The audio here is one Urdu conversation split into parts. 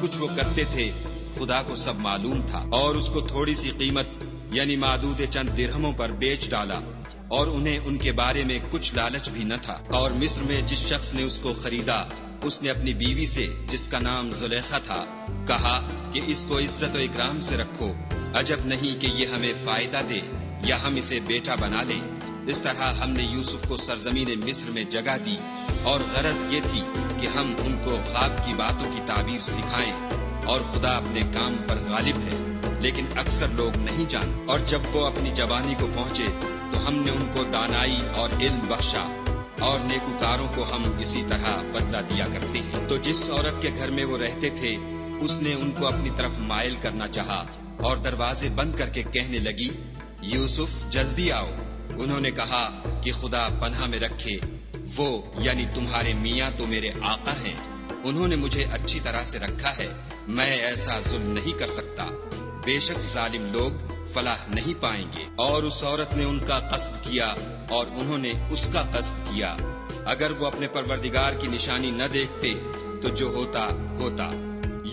کچھ وہ کرتے تھے خدا کو سب معلوم تھا، اور اس کو تھوڑی سی قیمت یعنی معدود چند درہموں پر بیچ ڈالا، اور انہیں ان کے بارے میں کچھ لالچ بھی نہ تھا۔ اور مصر میں جس شخص نے اس کو خریدا، اس نے اپنی بیوی سے جس کا نام زلیخا تھا کہا کہ اس کو عزت و اکرام سے رکھو، عجب نہیں کہ یہ ہمیں فائدہ دے یا ہم اسے بیٹا بنا لیں۔ اس طرح ہم نے یوسف کو سرزمین مصر میں جگہ دی، اور غرض یہ تھی کہ ہم ان کو خواب کی باتوں کی تعبیر سکھائیں، اور خدا اپنے کام پر غالب ہے، لیکن اکثر لوگ نہیں جانتے۔ اور جب وہ اپنی جوانی کو پہنچے تو ہم نے ان کو دانائی اور علم بخشا، اور نیکوکاروں کو ہم اسی طرح بدلہ دیا کرتے ہیں۔ تو جس عورت کے گھر میں وہ رہتے تھے اس نے ان کو اپنی طرف مائل کرنا چاہا، اور دروازے بند کر کے کہنے لگی، یوسف جلدی آؤ۔ انہوں نے کہا کہ خدا پناہ میں رکھے، وہ یعنی تمہارے میاں تو میرے آقا ہیں، انہوں نے مجھے اچھی طرح سے رکھا ہے، میں ایسا ظلم نہیں کر سکتا، بے شک ظالم لوگ فلاح نہیں پائیں گے۔ اور اس عورت نے ان کا قصد کیا اور انہوں نے اس کا قصد کیا۔ اگر وہ اپنے پروردگار کی نشانی نہ دیکھتے تو جو ہوتا ہوتا،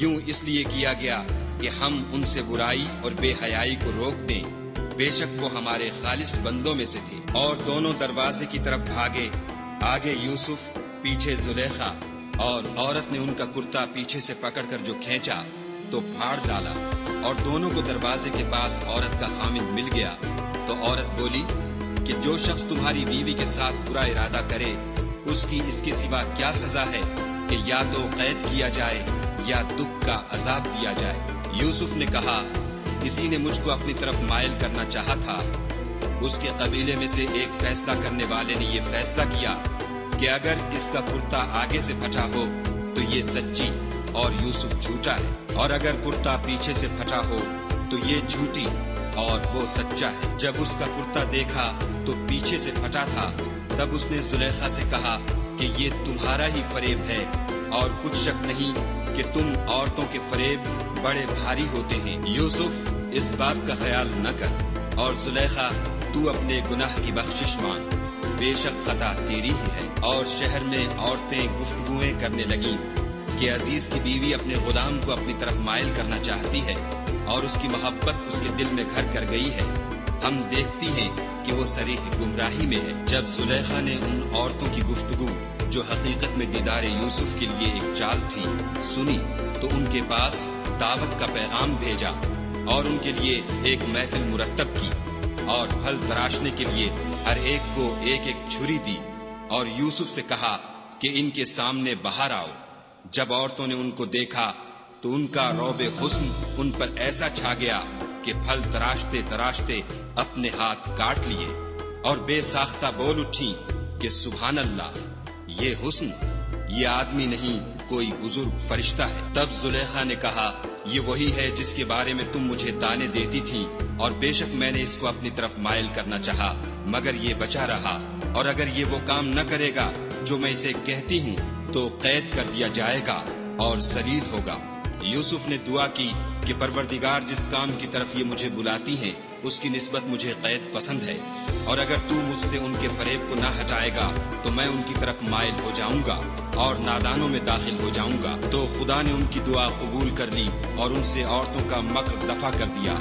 یوں اس لیے کیا گیا کہ ہم ان سے برائی اور بے حیائی کو روک دیں، بے شک وہ ہمارے خالص بندوں میں سے تھے۔ اور دونوں دروازے کی طرف بھاگے، آگے یوسف پیچھے زلیخا، اور عورت نے ان کا کرتا پیچھے سے پکڑ کر جو کھینچا تو پھاڑ ڈالا، اور دونوں کو دروازے کے پاس عورت کا خامند مل گیا۔ تو عورت بولی کہ جو شخص تمہاری بیوی کے ساتھ برا ارادہ کرے اس کی اس کے سوا کیا سزا ہے کہ یا تو قید کیا جائے یا دکھ کا عذاب دیا جائے۔ یوسف نے کہا، کسی نے مجھ کو اپنی طرف مائل کرنا چاہا تھا، اس کے قبیلے میں سے ایک فیصلہ کرنے والے نے یہ فیصلہ کیا کہ اگر اس کا کرتا آگے سے پھٹا ہو تو یہ سچی اور یوسف جھوٹا ہے، اور اگر کرتا پیچھے سے پھٹا ہو تو یہ جھوٹی اور وہ سچا ہے۔ جب اس کا کرتا دیکھا تو پیچھے سے پھٹا تھا، تب اس نے زلیخا سے کہا کہ یہ تمہارا ہی فریب ہے، اور کچھ شک نہیں کہ تم عورتوں کے فریب بڑے بھاری ہوتے ہیں۔ یوسف اس بات کا خیال نہ کر، اور زلیخا تو اپنے گناہ کی بخشش مانگ، بے شک خطا تیری ہی ہے۔ اور شہر میں عورتیں گفتگویں کرنے لگیں کہ عزیز کی بیوی اپنے غلام کو اپنی طرف مائل کرنا چاہتی ہے، اور اس کی محبت اس کے دل میں گھر کر گئی ہے، ہم دیکھتی ہیں کہ وہ صریح گمراہی میں ہے۔ جب زلیخا نے ان عورتوں کی گفتگو جو حقیقت میں دیدار یوسف کے لیے ایک چال تھی سنی، تو ان کے پاس دعوت کا پیغام بھیجا، اور ان کے لیے ایک محفل مرتب کی، اور پھل تراشنے کے لیے ہر ایک کو ایک ایک چھری دی، اور یوسف سے کہا کہ ان کے سامنے باہر آؤ۔ جب عورتوں نے ان کو دیکھا تو ان کا رعب حسن ان پر ایسا چھا گیا کہ پھل تراشتے تراشتے اپنے ہاتھ کاٹ لیے، اور بے ساختہ بول اٹھی کہ سبحان اللہ، یہ حسن، یہ آدمی نہیں کوئی بزرگ فرشتہ ہے۔ تب زلیخا نے کہا، یہ وہی ہے جس کے بارے میں تم مجھے تانے دیتی تھی، اور بے شک میں نے اس کو اپنی طرف مائل کرنا چاہا، مگر یہ بچا رہا، اور اگر یہ وہ کام نہ کرے گا جو میں اسے کہتی ہوں تو قید کر دیا جائے گا اور ذلیل ہوگا۔ یوسف نے دعا کی کہ پروردگار جس کام کی طرف یہ مجھے بلاتی ہیں اس کی نسبت مجھے قید پسند ہے، اور اگر تو مجھ سے ان کے فریب کو نہ ہٹائے گا تو میں ان کی طرف مائل ہو جاؤں گا اور نادانوں میں داخل ہو جاؤں گا۔ تو خدا نے ان کی دعا قبول کر لی اور ان سے عورتوں کا مکر دفع کر دیا۔